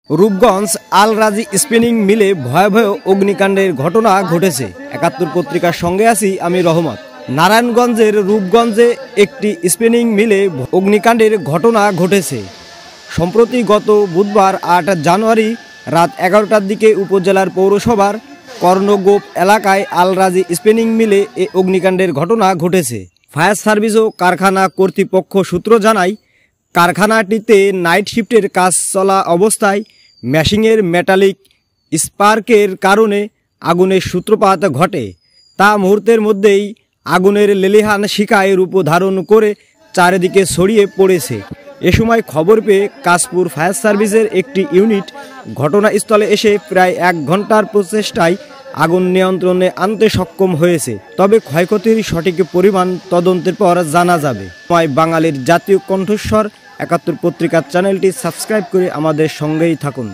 রূপগঞ্জ আল রাজি স্পিনিং মিলে ভয়াবহ অগ্নিকাণ্ডের ঘটনা ঘটেছে। ৭১ পত্রিকার সঙ্গে আছি আমি রহমত। নারায়ণগঞ্জের রূপগঞ্জে একটি স্পিনিং মিলে অগ্নিকাণ্ডের ঘটনা ঘটেছে। সম্প্রতি গত বুধবার ৮ জানুয়ারি রাত ১১টার দিকে উপজেলার পৌরসভার কর্ণগোপ এলাকায় আল রাজি স্পিনিং মিলে এ অগ্নিকাণ্ডের ঘটনা ঘটেছে। ফায়ার সার্ভিস ও কারখানা কর্তৃপক্ষ সূত্র জানায়, কারখানাটিতে নাইট শিফটের কাজ চলা অবস্থায় মেশিনের মেটালিক স্পার্কের কারণে আগুনের সূত্রপাত ঘটে। তা মুহূর্তের মধ্যেই আগুনের লেলিহান শিখায় রূপ ধারণ করে চারিদিকে ছড়িয়ে পড়েছে। এ সময় খবর পেয়ে কাশপুর ফায়ার সার্ভিসের একটি ইউনিট ঘটনাস্থলে এসে প্রায় ১ ঘন্টার প্রচেষ্টায় আগুন নিয়ন্ত্রণে আনতে সক্ষম হয়েছে। তবে ক্ষয়ক্ষতির সঠিক পরিমাণ তদন্তের পর জানা যাবে। বাঙালির জাতীয় কণ্ঠস্বর ৭১ পত্রিকার চ্যানেলটি সাবস্ক্রাইব করে আমাদের সঙ্গেই থাকুন।